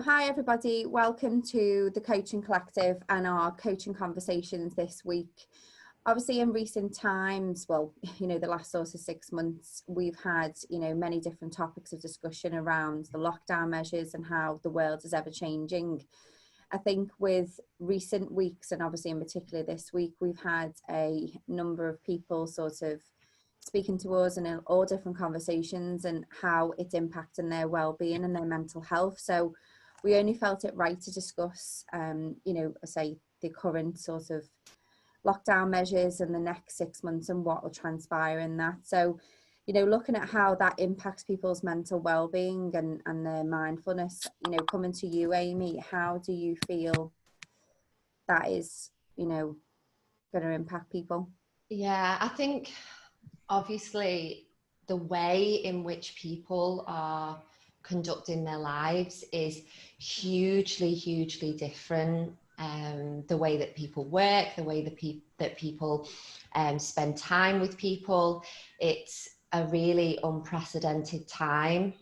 Hi everybody, welcome to the Coaching Collective and our coaching conversations this week. Obviously in recent times, well, the last sort of 6 months, we've had, many different topics of discussion around the lockdown measures and how the world is ever changing. I think with recent weeks, and obviously in particular this week, we've had a number of people sort of speaking to us and in all different conversations and how it's impacting their well-being and their mental health. So we only felt it right to discuss, say the current sort of lockdown measures and the next 6 months and what will transpire in that. So, looking at how that impacts people's mental well-being and their mindfulness, coming to you, Amy, how do you feel that is, going to impact people? Yeah, I think obviously the way in which people are conducting their lives is hugely different. The way that people work, the way that people spend time with people, it's a really unprecedented time.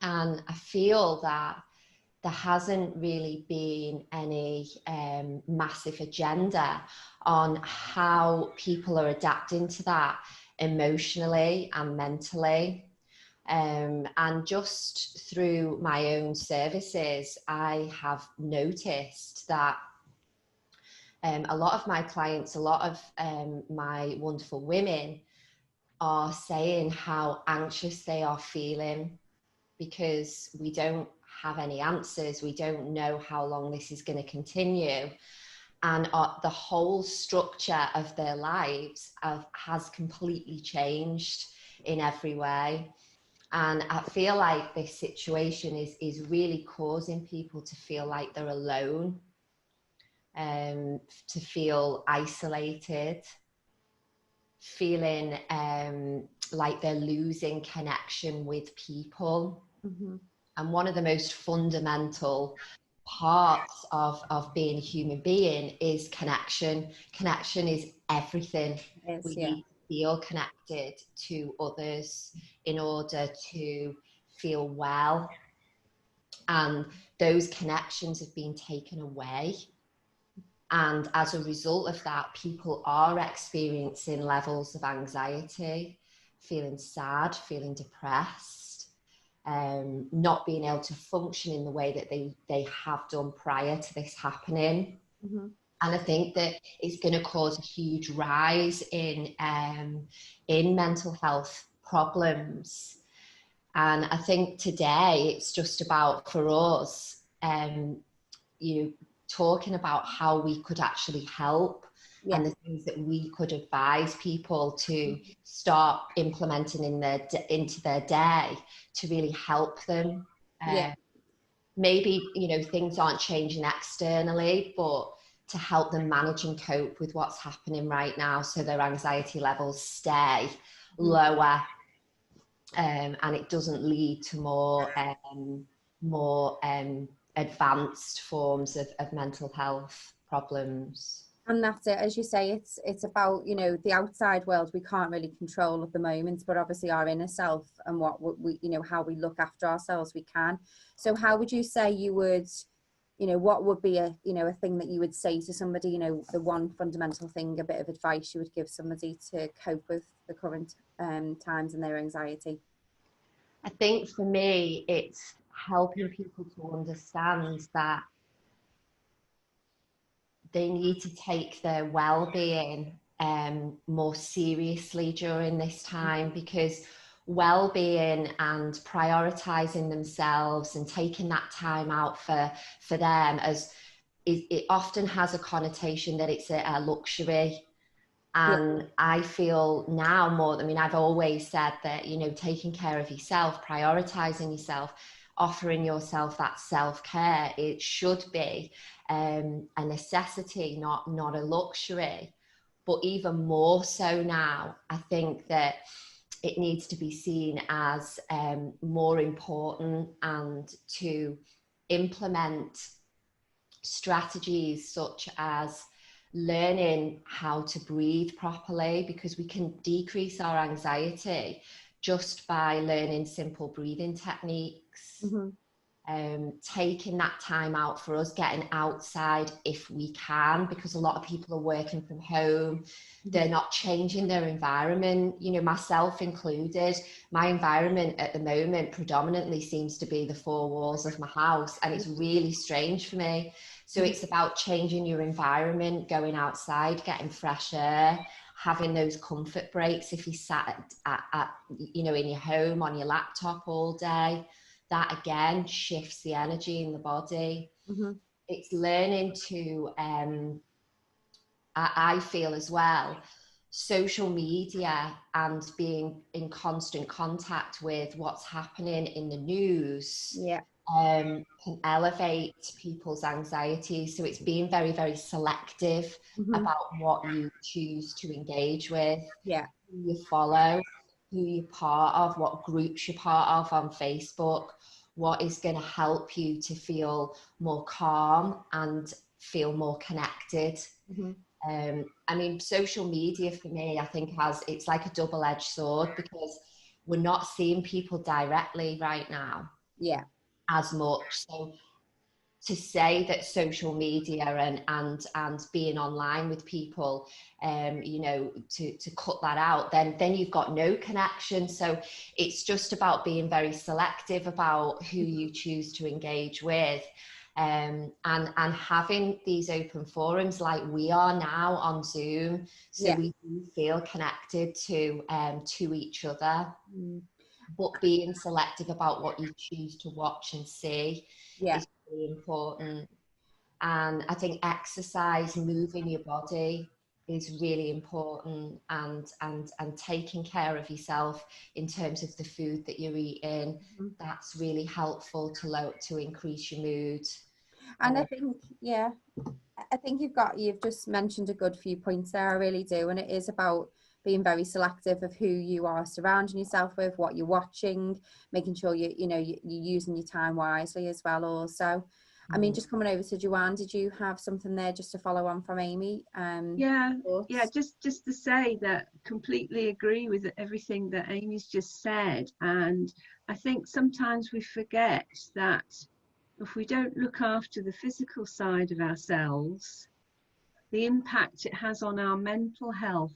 And I feel that there hasn't really been any massive agenda on how people are adapting to that emotionally and mentally. And just through my own services, I have noticed that a lot of my clients, a lot of my wonderful women are saying how anxious they are feeling because we don't have any answers. We don't know how long this is going to continue. And the whole structure of their lives has completely changed in every way. And I feel like this situation is really causing people to feel like they're alone, to feel isolated, feeling like they're losing connection with people. Mm-hmm. And one of the most fundamental parts of being a human being is connection. Connection is everything. We need to feel connected to others in order to feel well. And those connections have been taken away. And as a result of that, people are experiencing levels of anxiety, feeling sad, feeling depressed, not being able to function in the way that they have done prior to this happening. Mm-hmm. And I think that it's going to cause a huge rise in mental health problems. And I think today it's just about, for us, talking about how we could actually help and the things that we could advise people to start implementing into their day to really help them. Maybe, things aren't changing externally, but to help them manage and cope with what's happening right now so their anxiety levels stay lower, and it doesn't lead to more advanced forms of mental health problems. And that's it, as you say, it's about, the outside world we can't really control at the moment, but obviously our inner self and what we, how we look after ourselves, we can. So how would you say you would, what would be a thing that you would say to somebody, the one fundamental thing, a bit of advice you would give somebody to cope with the current times and their anxiety? I think for me, it's helping people to understand that they need to take their well-being more seriously during this time, because well-being and prioritizing themselves and taking that time out for them, it often has a connotation that it's a luxury. And I feel now more, I've always said that, taking care of yourself, prioritizing yourself, offering yourself that self-care, it should be a necessity, not a luxury. But even more so now, I think that it needs to be seen as more important, and to implement strategies such as learning how to breathe properly, because we can decrease our anxiety just by learning simple breathing techniques. taking that time out for us, getting outside if we can, because a lot of people are working from home. They're not changing their environment, you know, myself included. My environment at the moment predominantly seems to be the four walls of my house, and it's really strange for me. So it's about changing your environment, going outside, getting fresh air, having those comfort breaks. If you sat at you know, in your home on your laptop all day, that again shifts the energy in the body. It's learning to I feel as well, social media and being in constant contact with what's happening in the news can elevate people's anxiety. So it's being very, very selective about what you choose to engage with, who you follow, who you're part of, what groups you're part of on Facebook, what is going to help you to feel more calm and feel more connected. I mean, social media for me, I think it's like a double-edged sword, because we're not seeing people directly right now as much. So to say that social media and being online with people, you know, to cut that out, then you've got no connection. So it's just about being very selective about who you choose to engage with. And having these open forums like we are now on Zoom, so we do feel connected to each other, but being selective about what you choose to watch and see is really important. And I think exercise, moving your body, is really important, and taking care of yourself in terms of the food that you're eating. That's really helpful to increase your mood. And I think you've just mentioned a good few points there. I really do. And it is about being very selective of who you are surrounding yourself with, what you're watching, making sure you're using your time wisely as well also. I mean, just coming over to Joanne, did you have something there just to follow on from Amy? Just to say that completely agree with everything that Amy's just said. And I think sometimes we forget that if we don't look after the physical side of ourselves, the impact it has on our mental health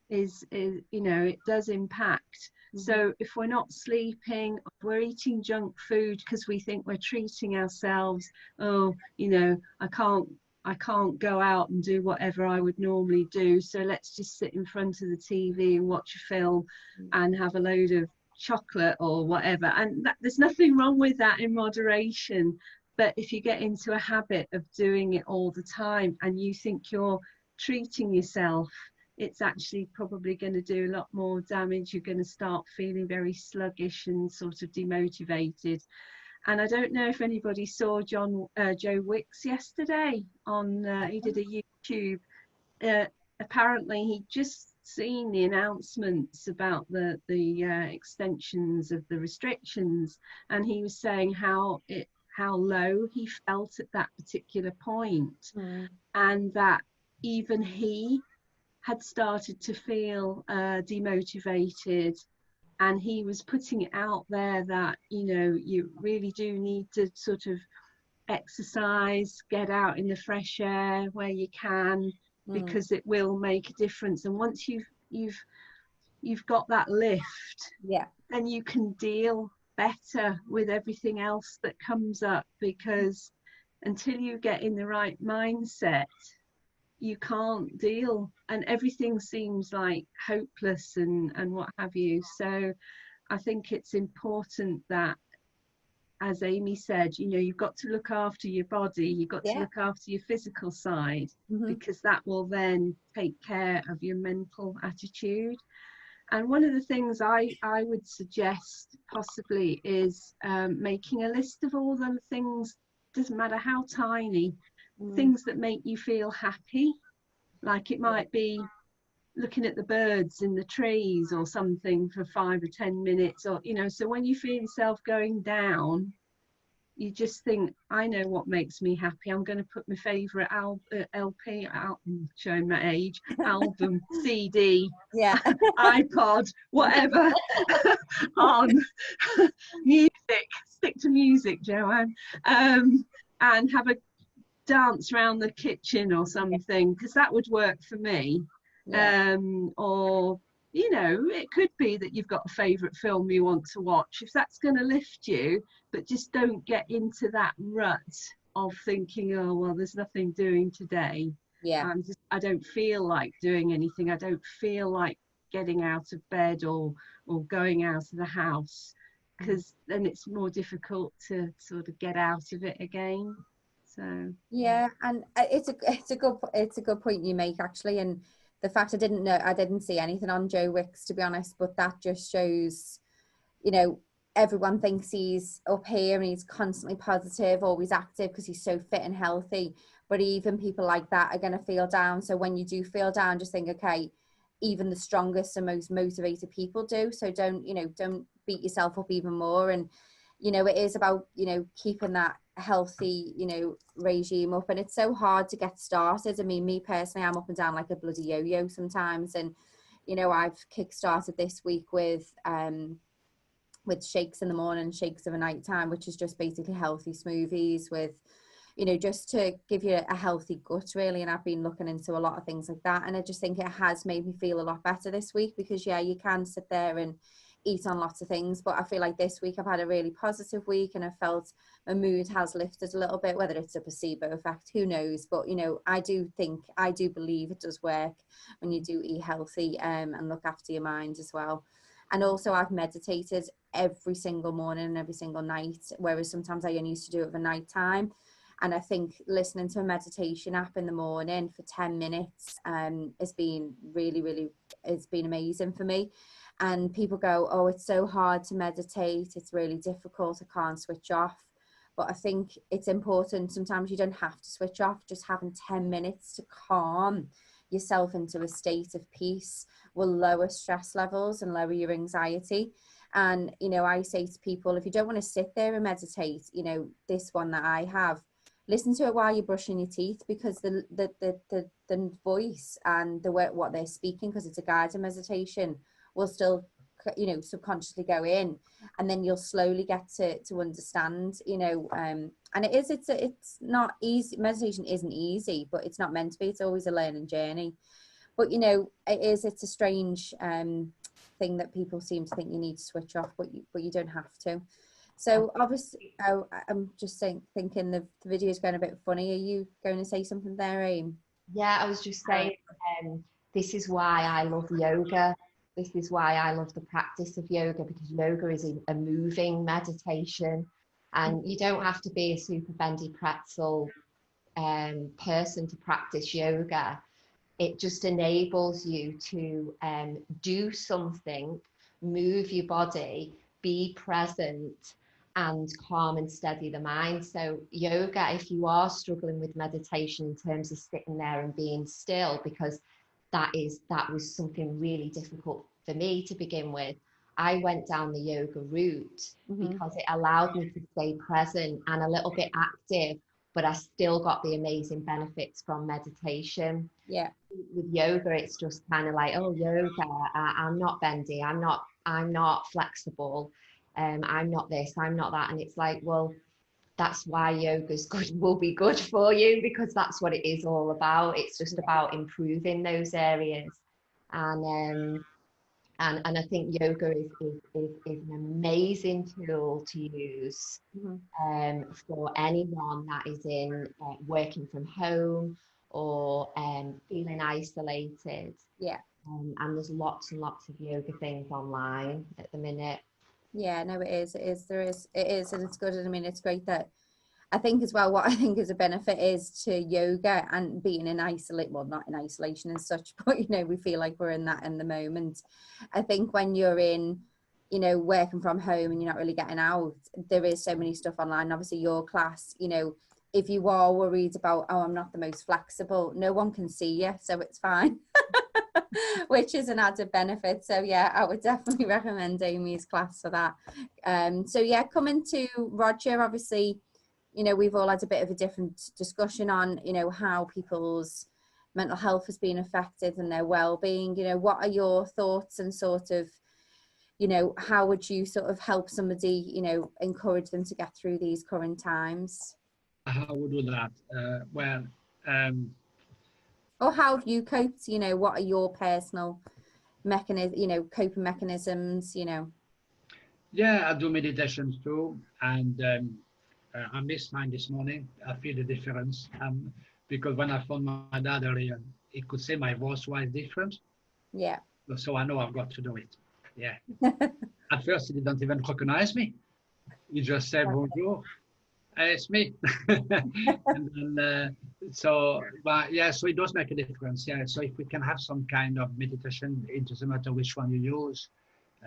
is you know, it does impact. So if we're not sleeping, if we're eating junk food because we think we're treating ourselves, oh, you know, I can't go out and do whatever I would normally do, so let's just sit in front of the TV and watch a film and have a load of chocolate or whatever. And there's nothing wrong with that in moderation, but if you get into a habit of doing it all the time and you think you're treating yourself, it's actually probably going to do a lot more damage. You're going to start feeling very sluggish and sort of demotivated. And I don't know if anybody saw Joe Wicks yesterday on he did a YouTube. Apparently he'd just seen the announcements about the extensions of the restrictions, and he was saying how low he felt at that particular point, and that even he had started to feel demotivated. And he was putting it out there that, you know, you really do need to sort of exercise, get out in the fresh air where you can, because it will make a difference. And once you've got that lift, then you can deal better with everything else that comes up, because until you get in the right mindset, you can't deal, and everything seems like hopeless and what have you. So I think it's important that, as Amy said, you know, you've got to look after your body, you've got to look after your physical side, because that will then take care of your mental attitude. And one of the things I would suggest possibly is making a list of all the things, doesn't matter how tiny, things that make you feel happy. Like it might be looking at the birds in the trees or something for 5 or 10 minutes, or, you know, so when you feel yourself going down, you just think, I know what makes me happy. I'm going to put my favourite LP, showing my age, album, CD, iPod, whatever, on music stick to music, Joanne, and have a dance around the kitchen or something, because that would work for me. Or it could be that you've got a favorite film you want to watch, if that's going to lift you, but just don't get into that rut of thinking, oh well, there's nothing doing today. I don't feel like doing anything, I don't feel like getting out of bed or going out of the house, because then it's more difficult to sort of get out of it again. So and it's a good point you make, actually. And the fact I didn't see anything on Joe Wicks, to be honest, but that just shows, everyone thinks he's up here and he's constantly positive, always active because he's so fit and healthy, but even people like that are going to feel down. So when you do feel down, just think, okay, even the strongest and most motivated people do. So don't beat yourself up even more. And it is about keeping that healthy regime up, and it's so hard to get started. I mean, me personally, I'm up and down like a bloody yo-yo sometimes, and I've kick-started this week with shakes in the morning, shakes of a night time, which is just basically healthy smoothies with just to give you a healthy gut, really. And I've been looking into a lot of things like that, and I just think it has made me feel a lot better this week, because you can sit there and eat on lots of things, but I feel like this week I've had a really positive week, and I felt my mood has lifted a little bit. Whether it's a placebo effect, who knows, but I do believe it does work when you do eat healthy and look after your mind as well. And also, I've meditated every single morning and every single night, whereas sometimes I only used to do it at night time. And I think listening to a meditation app in the morning for 10 minutes has been it's been amazing for me. And people go, oh, it's so hard to meditate, it's really difficult, I can't switch off. But I think it's important, sometimes you don't have to switch off. Just having 10 minutes to calm yourself into a state of peace will lower stress levels and lower your anxiety. And I say to people, if you don't want to sit there and meditate, this one that I have, listen to it while you're brushing your teeth, because the voice and the way what they're speaking, because it's a guided meditation, will still subconsciously go in, and then you'll slowly get to understand, and it's not easy. Meditation isn't easy, but it's not meant to be. It's always a learning journey. But it's a strange thing that people seem to think you need to switch off, but you don't have to. So obviously, I'm just thinking the video is going a bit funny. Are you going to say something there, Aim? Yeah, I was just saying, this is why I love yoga. This is why I love the practice of yoga, because yoga is a moving meditation, and you don't have to be a super bendy pretzel person to practice yoga. It just enables you to do something, move your body, be present, and calm and steady the mind. So yoga, if you are struggling with meditation in terms of sitting there and being still, because that was something really difficult for me to begin with, I went down the yoga route because it allowed me to stay present and a little bit active, but I still got the amazing benefits from meditation. Yeah. With yoga, it's just kind of like, oh, yoga, I'm not bendy, I'm not flexible, I'm not this, I'm not that. And it's like, well, that's why yoga's good, will be good for you, because that's what it is all about. It's just about improving those areas. And I think yoga is an amazing tool to use for anyone that is in working from home or feeling isolated. Yeah. And there's lots and lots of yoga things online at the minute. Yeah, no, it is, and it's good. And I mean, it's great that, I think as well, what I think is a benefit is to yoga and being in not in isolation as such, but we feel like we're in that in the moment. I think when you're in, working from home and you're not really getting out, there is so many stuff online. Obviously your class, if you are worried about, oh, I'm not the most flexible, no one can see you, so it's fine. Which is an added benefit. So yeah, I would definitely recommend Amy's class for that. So yeah, coming to Roger, obviously, we've all had a bit of a different discussion on, how people's mental health has been affected and their well-being. What are your thoughts and sort of, you know, how would you sort of help somebody, you know, encourage them to get through these current times? How would do that? Um, Or how have you coped? You know, what are your personal mechanism, you know, coping mechanisms, you know? yeah, I do meditations too, and I missed mine this morning. I feel the difference because when I phoned my dad earlier, he could say my voice was different, Yeah. so I know I've got to do it. Yeah. At first, he didn't even recognize me. He just said, "Bonjour." It's me. And then, but yeah, so it does make a difference. Yeah, so if we can have some kind of meditation, it doesn't matter which one you use.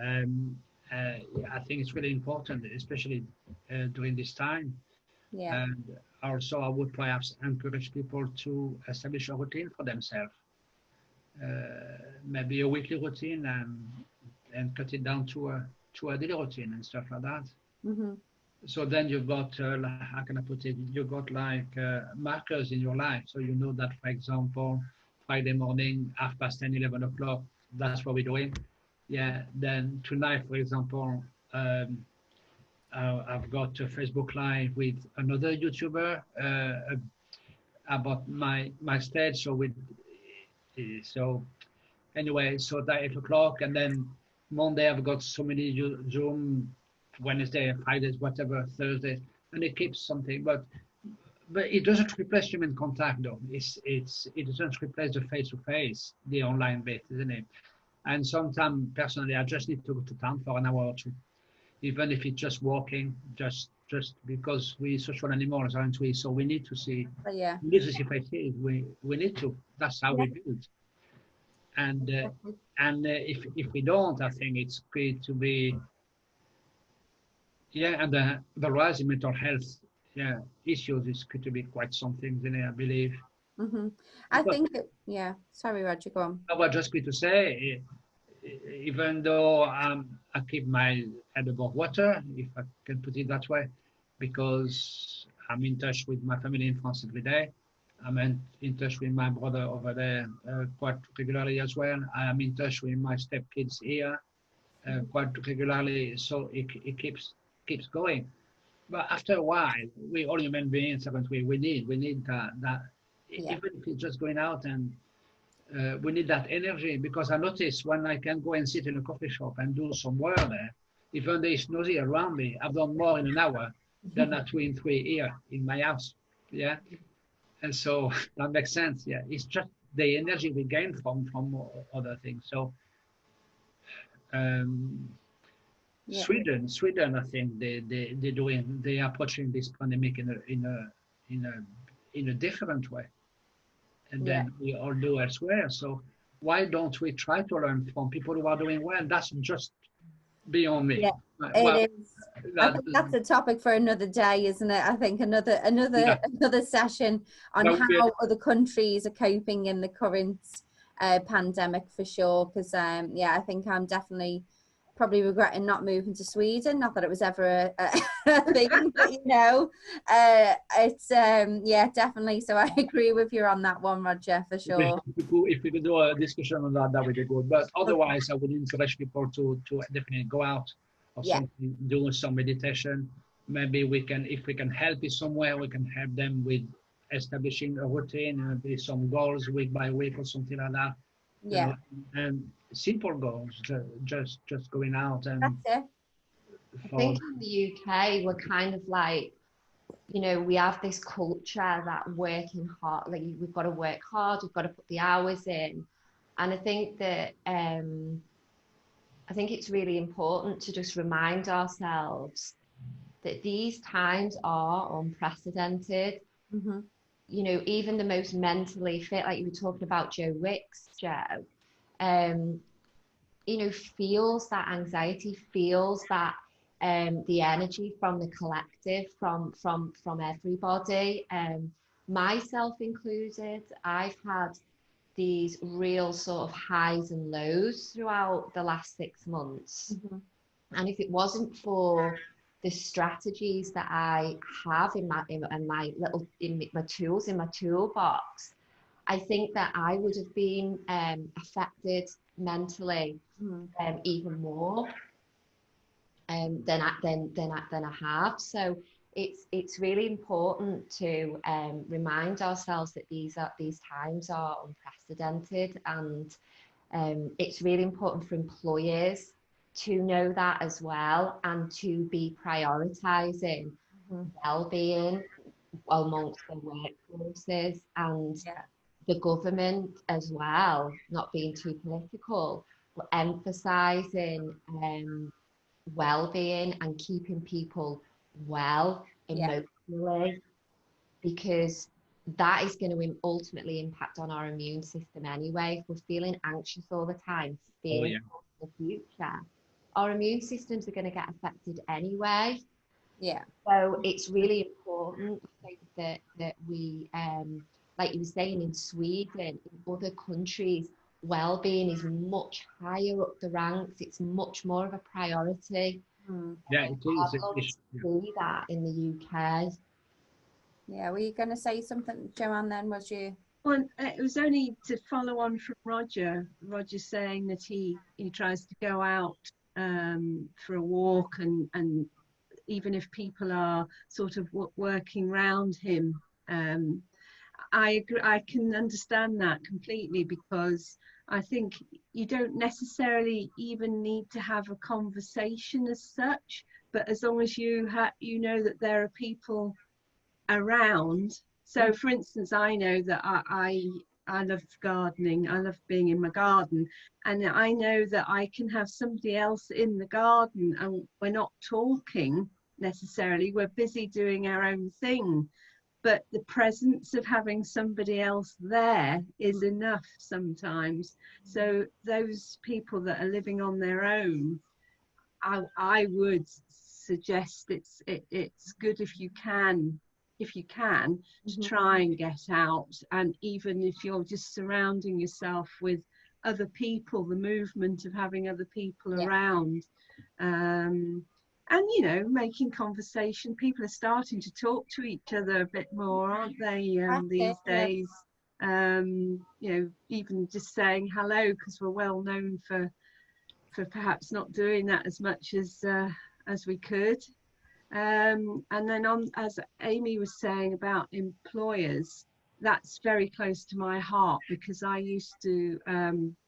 Um, I think it's really important, especially during this time. Yeah. And also, I would perhaps encourage people to establish a routine for themselves, maybe a weekly routine, and cut it down to a daily routine and stuff like that. Mm-hmm. So then you've got, how can I put it? You've got like markers in your life. So you know that, for example, Friday morning, 10:30, 11 o'clock, that's what we're doing. Yeah. Then tonight, for example, I've got a Facebook Live with another YouTuber about my stage. So anyway, so that 8 o'clock, and then Monday I've got so many Zoom, Wednesday, Fridays, whatever, Thursdays, and it keeps something, but it doesn't replace human contact though. It doesn't replace the face to face, the online bit, isn't it? And sometimes personally, I just need to go to town for an hour or two, even if it's just walking, just because we social animals, aren't we? So we need to see, But yeah. we need to see faces. We need to. That's how we build. And if we don't, I think it's great to be, yeah. And the rise in mental health, yeah, issues is going to be quite something, isn't it, I believe. Mm-hmm. I Because think yeah, sorry Roger, go on. I was just going to say, even though I keep my head above water, if I can put it that way, because I'm in touch with my family in France every day. I'm in touch with my brother over there quite regularly as well. I am in touch with my stepkids here quite regularly, so it keeps going. But after a while, we all human beings, haven't we? We need that Yeah. even if it's just going out, and we need that energy, because I notice when I can go and sit in a coffee shop and do some work there, even there is noisy around me, I've done more in an hour than I do in 3 years in my house. Yeah. And so that makes sense. Yeah. It's just the energy we gain from other things. So um, Yeah. Sweden, I think they are approaching this pandemic in a different way, and Yeah. then we all do elsewhere. So why don't we try to learn from people who are doing well? That's just beyond me. Yeah. Well, It is. I think that's a topic for another day, isn't it? I think another yeah, another session on how other countries are coping in the current pandemic, for sure. Because yeah, I think I'm definitely probably regretting not moving to Sweden. Not that it was ever a thing, but you know, it's yeah, definitely. So I agree with you on that one, Roger, for sure. if we could do a discussion on that, that would be good. But otherwise, I would encourage people to definitely go out or Yeah. something, do some meditation. Maybe we can, if we can help you somewhere, we can help them with establishing a routine, maybe some goals week by week or something like that. You Yeah. know, and simple goals, just going out and That's it. I for think in the UK, we're kind of like, you know, we have this culture that working hard, like we've got to work hard, we've got to put the hours in. And I think that, I think it's really important to just remind ourselves that these times are unprecedented. Mm-hmm. You know, even the most mentally fit, like you were talking about Joe Wicks, Joe, um, you know, feels that anxiety, feels that the energy from the collective, from everybody, myself included. I've had these real sort of highs and lows throughout the last 6 months. Mm-hmm. And if it wasn't for the strategies that I have in my tools in my toolbox, I think that I would have been affected mentally even more. than I have. So it's really important to remind ourselves that these times are unprecedented, and it's really important for employers to know that as well, and to be prioritising well-being amongst their workforces, and the government as well, not being too political, but emphasising well-being and keeping people well emotionally, because that is going to ultimately impact on our immune system anyway. If we're feeling anxious all the time, fearing the future, our immune systems are going to get affected anyway. So it's really important, I think, that we, like you were saying, in Sweden, in other countries, well-being is much higher up the ranks. It's much more of a priority. Yeah, it is. I'd love to see that in the UK. Yeah, were you going to say something, Joanne, then, was you? Well, it was only to follow on from Roger saying that he tries to go out for a walk, and even if people are sort of working around him, I agree, I can understand that completely, because I think you don't necessarily even need to have a conversation as such, but as long as you know that there are people around. So for instance, I know that I love gardening, I love being in my garden, and I know that I can have somebody else in the garden and we're not talking necessarily, we're busy doing our own thing, but the presence of having somebody else there is enough sometimes. So those people that are living on their own, I would suggest it's good if you can to try and get out, and even if you're just surrounding yourself with other people, the movement of having other people around, and making conversation. People are starting to talk to each other a bit more, aren't they, these days? Even just saying hello, because we're well known for perhaps not doing that as much as we could. And then as Amy was saying about employers, that's very close to my heart, because I used to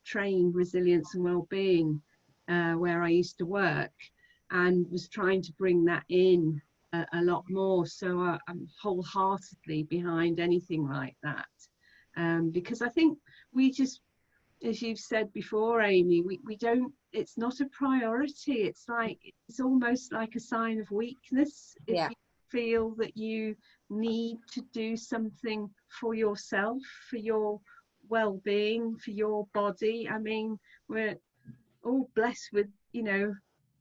train resilience and well-being where I used to work, and was trying to bring that in a lot more. So I'm wholeheartedly behind anything like that, because I think we just, as you've said before, Amy, we don't, it's not a priority. It's almost like a sign of weakness if you feel that you need to do something for yourself, for your well-being, for your body. I mean, we're all blessed with,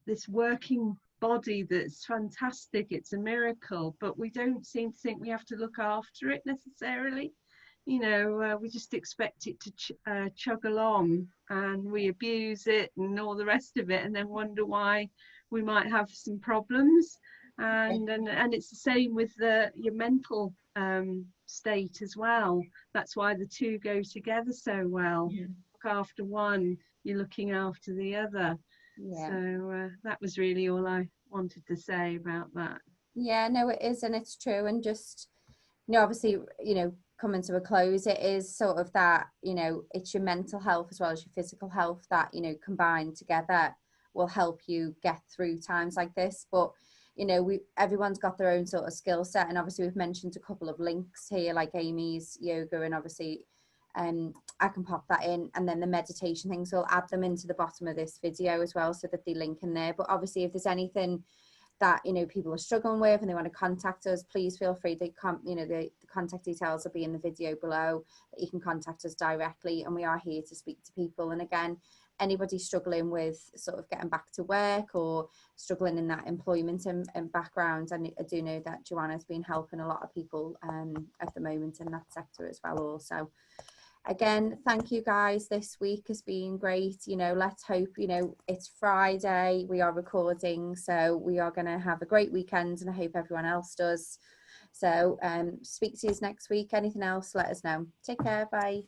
this working body that's fantastic. It's a miracle, but we don't seem to think we have to look after it necessarily. We just expect it to chug along, and we abuse it and all the rest of it, and then wonder why we might have some problems. And it's the same with your mental state as well. That's why the two go together so well. Look after one, you're looking after the other. So that was really all I wanted to say about that. Yeah, no, it is, and it's true. And just, obviously, coming to a close, it is sort of that, it's your mental health as well as your physical health that, combined together will help you get through times like this. But everyone's got their own sort of skill set, and obviously we've mentioned a couple of links here, like Amy's yoga, and obviously I can pop that in, and then the meditation things, so I'll add them into the bottom of this video as well, so that they link in there. But obviously, if there's anything that people are struggling with and they want to contact us, please feel free. The contact details will be in the video below, that you can contact us directly, and we are here to speak to people. And again, anybody struggling with sort of getting back to work or struggling in that employment and background, and I do know that Joanna's been helping a lot of people at the moment in that sector as well also. Again, thank you guys. This week has been great. Let's hope, it's Friday, we are recording, so we are going to have a great weekend, and I hope everyone else does. So speak to you next week. Anything else, let us know. Take care. Bye.